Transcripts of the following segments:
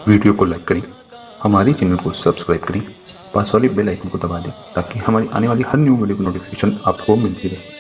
Video को like करें, हमारे चैनल को सब्सक्राइब करें, पास वाले बेल आइकन को दबा दें ताकि हमारी आने वाली हर न्यू वीडियो की नोटिफिकेशन आपको मिलती रहे।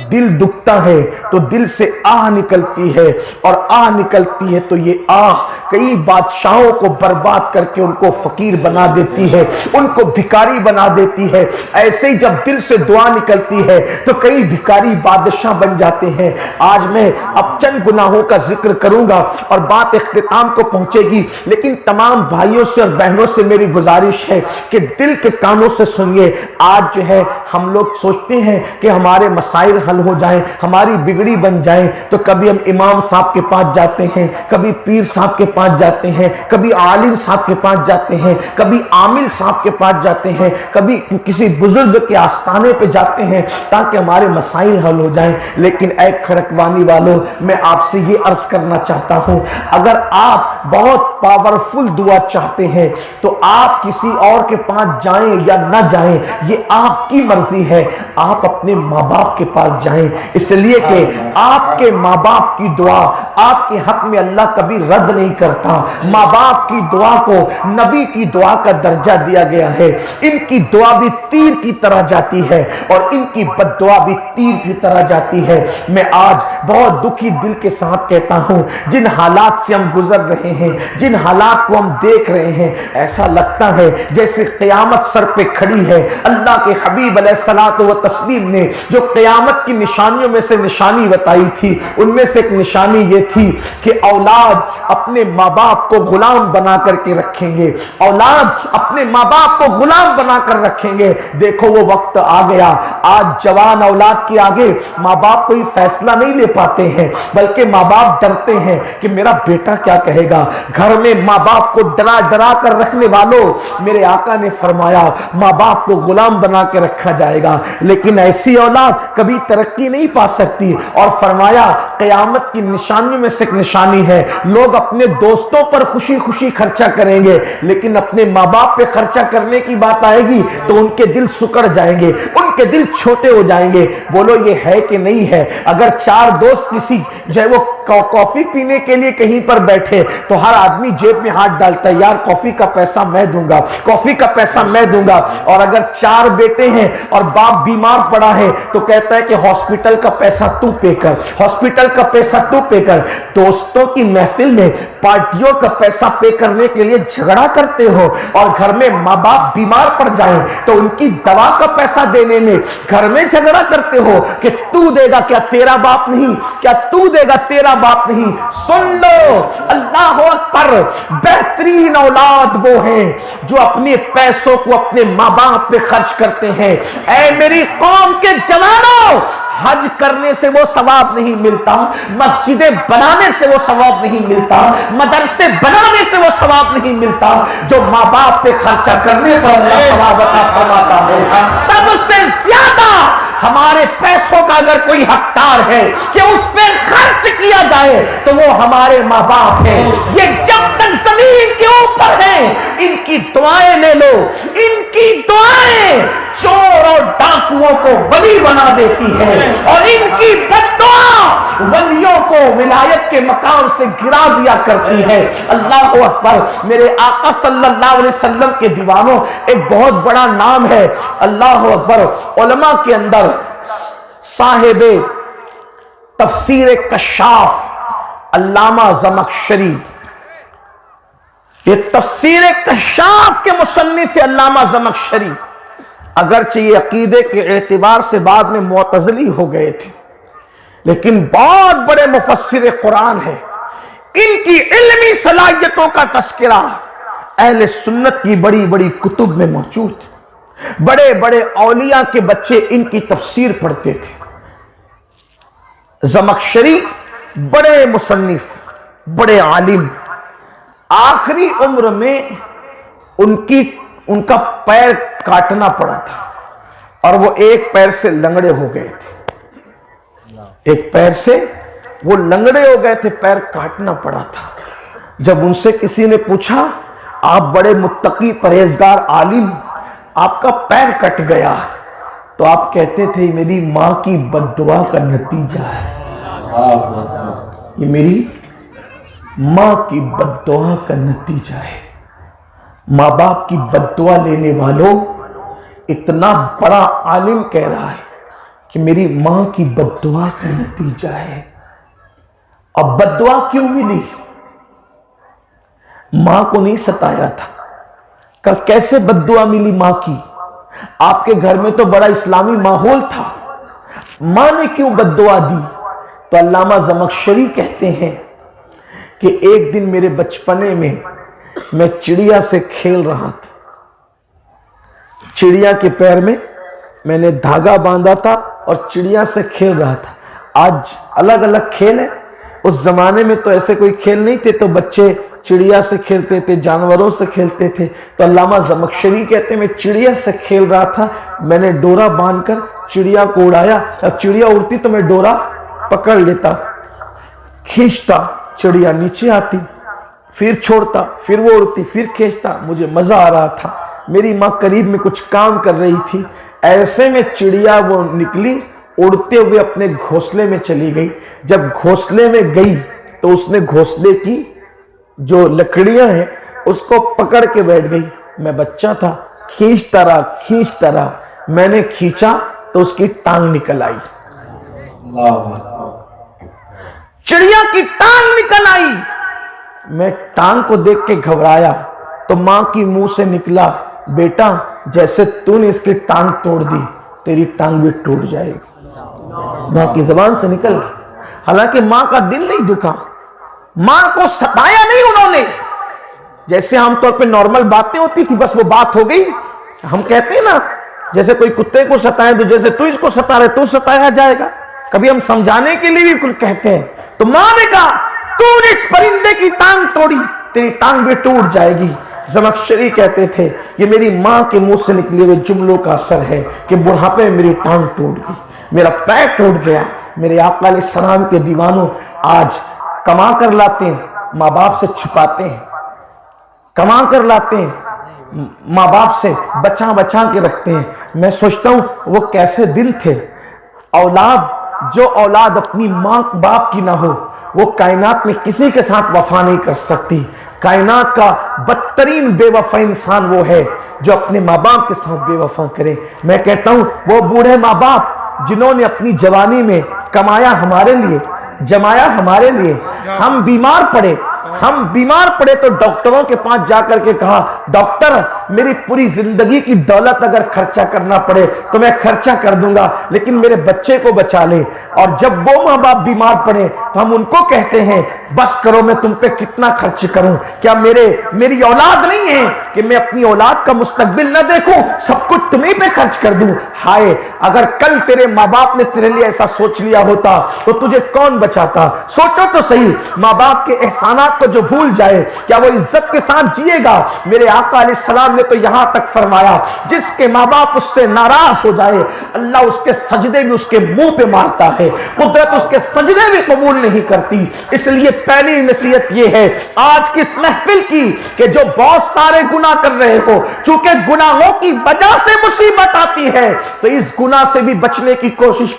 दिल दुखता है तो दिल से आह निकलती है, और आह निकलती है तो ये आह कई बादशाहों को बर्बाद करके उनको फकीर बना देती है, उनको भिखारी बना देती है। ऐसे ही जब दिल से दुआ निकलती है तो कई भिखारी बादशाह बन जाते हैं। आज मैं अब चंद गुनाहों का जिक्र करूंगा और बात इख्तिताम को पहुंचेगी, लेकिन तमाम भाइयों से और बहनों से मेरी गुजारिश है कि दिल के कानों से सुनिए। आज जो है हम लोग सोचते हैं कि हमारे मसाइल हल हो जाएं, हमारी बिगड़ी बन जाए, तो कभी हम इमाम साहब के पास जाते हैं, कभी पीर साहब के पास जाते हैं, कभी आलिम साहब के पास जाते हैं, कभी आमिल साहब के पास जाते हैं, कभी किसी बुजुर्ग के आस्थाने पे जाते हैं ताकि हमारे मसाइल हल हो जाएं। लेकिन ऐ खड़कवानी वालों, मैं आपसे ये अर्ज करना चाहता हूं, अगर आप बहुत पावरफुल दुआ चाहते हैं तो आप किसी और के पास जाएं या ना जाएं, ये आपकी मर्जी है। आप अपने माँ बाप के पास जाएं, इसलिए कि आपके माँ बाप की दुआ आपके हक में अल्लाह कभी रद्द नहीं करता। माँ बाप की दुआ को नबी की दुआ का दर्जा दिया गया है। इनकी दुआ भी तीर की तरह जाती है और इनकी बद्दुआ भी तीर की तरह जाती है। मैं आज बहुत दुखी दिल के साथ कहता हूं, जिन हालात से हम गुजर रहे हैं, जिन हालात को हम देख रहे हैं, ऐसा लगता है जैसे क़यामत सर पे खड़ी है। अल्लाह के हबीब अलैहिस्सलातु व तस्लीम ने जो क़यामत की निशानियों में से निशानी बताई थी, उनमें से एक निशानी ये थी कि औलाद अपने माँ बाप को गुलाम बना करके रखेंगे, औलाद अपने माँ बाप को गुलाम बना कर रखेंगे। देखो वो वक्त आ गया, आज जवान औलाद के आगे माँ बाप कोई फैसला नहीं ले पाते हैं, बल्कि माँ बाप डरते हैं कि मेरा बेटा क्या कहेगा। घर में माँ बाप को डरा डरा कर रखने वालों, मेरे आका ने फरमाया माँ बाप को गुलाम बना के रखा जाएगा, लेकिन ऐसी औलाद कभी तरक्की नहीं पा सकती। और फरमाया क़यामत की निशानियों में से एक निशानी है, लोग अपने दोस्तों पर खुशी खुशी खर्चा करेंगे, लेकिन अपने माँ बाप पे खर्चा करने की बात आएगी तो उनके दिल सुकड़ जाएंगे, उनके दिल छोटे हो जाएंगे। बोलो ये है कि नहीं है? अगर चार दोस्त किसी जो है वो कॉफी पीने के लिए कहीं पर बैठे तो हर आदमी जेब में हाथ डालता है, यार कॉफी का पैसा मैं दूंगा, कॉफी का पैसा मैं दूंगा। और अगर चार बेटे हैं और बाप बीमार पड़ा है तो कहता है कि हॉस्पिटल का पैसा तू पे कर, हॉस्पिटल का पैसा तू पे कर। दोस्तों की महफिल में पार्टियों का पैसा पे करने के लिए झगड़ा करते हो, और घर में माँ बाप बीमार पड़ जाए तो उनकी दवा का पैसा देने में घर में झगड़ा करते हो कि तू देगा क्या, तेरा बाप नहीं, क्या तू देगा, तेरा बाप नहीं। सुन लो, अल्लाह अकबर, बेहतरीन औलाद वो हैं जो अपने पैसों को अपने माँ बाप पे खर्च करते हैं। ऐ मेरी कौम के जवानों, हज करने से वो सवाब नहीं मिलता, मस्जिदें बनाने से वो सवाब नहीं मिलता, मदरसे बनाने से वो सवाब नहीं मिलता, जो माँ बाप पे खर्चा करने पर अल्लाह सवाब अता फरमाता है। सबसे ज्यादा हमारे पैसों का अगर कोई हकदार है कि उस पर खर्च किया जाए तो वो हमारे माँ बाप हैं। ये जब तक जमीन के ऊपर हैं, इनकी दुआएं ले लो, इनकी दुआएं चोर और डाकुओं को वली बना देती है, और इनकी बद्दुआ वलियों को विलायत के मकाम से गिरा दिया करती है। अल्लाह अकबर। मेरे आका सल्लल्लाहु अलैहि वसल्लम के दीवानों, एक बहुत बड़ा नाम है, अल्लाह अकबर। उलमा के अंदर साहिबे तफसीर कशाफ अल्लामा ज़मख़शरी, ये तफसीर कशाफ के मुसन्निफ अल्लामा ज़मख़शरी, अगरचे ये अकीदे के एतबार से बाद में मुअतज़िली हो गए थे, लेकिन बहुत बड़े मुफस्सिर कुरान है। इनकी इल्मी सलाहियतों का तस्करा अहले सुन्नत की बड़ी बड़ी कुतुब में मौजूद। बड़े बड़े औलिया के बच्चे इनकी तफसीर पढ़ते थे। ज़मख़शरी बड़े मुसन्निफ, बड़े आलिम, आखिरी उम्र में उनका पैर काटना पड़ा था और वो एक पैर से लंगड़े हो गए थे, एक पैर से वो लंगड़े हो गए थे, पैर काटना पड़ा था। जब उनसे किसी ने पूछा, आप बड़े मुत्तकी परहेजगार आलिम, आपका पैर कट गया, तो आप कहते थे मेरी मां की बद्दुआ का नतीजा है, ये मेरी मां की बद्दुआ का नतीजा है। मां बाप की बद्दुआ लेने वालों, इतना बड़ा आलिम कह रहा है कि मेरी मां की बद्दुआ का नतीजा है। अब बद्दुआ क्यों मिली? मां को नहीं सताया था, कल कैसे बद्दुआ मिली मां की? आपके घर में तो बड़ा इस्लामी माहौल था, मां ने क्यों बद्दुआ दी? तो अल्लामा ज़मख़शरी कहते हैं कि एक दिन मेरे बचपने में मैं चिड़िया से खेल रहा था। चिड़िया के पैर में मैंने धागा बांधा था और चिड़िया से खेल रहा था। आज अलग अलग खेल है, उस जमाने में तो ऐसे कोई खेल नहीं थे, तो बच्चे चिड़िया से खेलते थे, जानवरों से खेलते थे। तो अल्लामा ज़मख़शरी कहते हैं मैं चिड़िया से खेल रहा था, मैंने डोरा बांधकर चिड़िया को उड़ाया। अब चिड़िया उड़ती तो मैं डोरा पकड़ लेता, खींचता, चिड़िया नीचे आती, फिर छोड़ता, फिर वो उड़ती, फिर खींचता। मुझे मजा आ रहा था। मेरी माँ करीब में कुछ काम कर रही थी, ऐसे में चिड़िया वो निकली, उड़ते हुए अपने घोंसले में चली गई। जब घोंसले में गई तो उसने घोंसले की जो लकड़ियां हैं उसको पकड़ के बैठ गई। मैं बच्चा था, खींचता रहा, मैंने खींचा तो उसकी टांग निकल आई। चिड़िया की टांग निकल आई। मैं टांग को देख के घबराया तो मां की मुंह से निकला, बेटा जैसे तूने इसकी टांग तोड़ दी, तेरी टांग भी टूट जाएगी। मां की जबान से निकल गई। हालांकि मां का दिल नहीं दुखा, मां को सताया नहीं उन्होंने। जैसे आमतौर पे नॉर्मल बातें होती थी, बस वो बात हो गई। हम कहते हैं ना, जैसे कोई कुत्ते को सताए तो जैसे तू इसको सता रहे, तू सताया जाएगा। कभी हम समझाने के लिए भी कुछ कहते हैं, तो मां ने कहा तूने इस परिंदे की टांग तोड़ी, तेरी टांग भी टूट जाएगी। ज़मख़शरी कहते थे ये मेरी मां के मुंह से निकले हुए जुमलों का असर है कि बुढ़ापे में मेरी टांग टूट गई, मेरा पैर टूट गया। मेरे आका अलैहिस्सलाम के दीवानों आज कमा कर लाते हैं, माँ बाप से छुपाते हैं, कमा कर लाते हैं, माँ बाप से बचा बचा के रखते हैं। मैं सोचता हूं वो कैसे दिन थे। जो औलाद अपनी माँ बाप की ना हो, वो कायनात में किसी के साथ वफा नहीं कर सकती। कायनात का बदतरीन बेवफा इंसान वो है जो अपने माँ बाप के साथ बेवफा करे। मैं कहता हूं वो बूढ़े माँ बाप जिन्होंने अपनी जवानी में कमाया हमारे लिए, जमाया हमारे लिए, हम बीमार पड़े तो डॉक्टरों के पास जाकर के कहा डॉक्टर मेरी पूरी जिंदगी की दौलत अगर खर्चा करना पड़े तो मैं खर्चा कर दूंगा, लेकिन मेरे बच्चे को बचा ले। और जब वो माँ बाप बीमार पड़े तो हम उनको कहते हैं बस करो, मैं तुम पे कितना खर्च करूं, क्या मेरी औलाद नहीं है कि मैं अपनी औलाद का मुस्तकबिल न देखूं, सब कुछ तुम्हीं पे खर्च कर दूं। हाय अगर कल तेरे माँ बाप ने तेरे लिए ऐसा सोच लिया होता तो तुझे कौन बचाता? सोचो तो सही, माँ बाप के एहसानात को जो भूल जाए क्या वो इज्जत के साथ जिएगा? मेरे आका अलैहिस्सलाम ने तो यहां तक फरमाया जिसके माँ बाप उससे नाराज हो जाए अल्लाह उसके सजदे भी उसके मुंह पे मारता है, कुदरत उसके सजदे भी कबूल नहीं करती। इसलिए पहली नसीहत ये है आज की इस महफिल की कि जो बहुत सारे गुनाह कर रहे हो, चूंकि गुनाहों की वजह से मुसीबत आती है तो इस गुनाह से भी बचने की कोशिश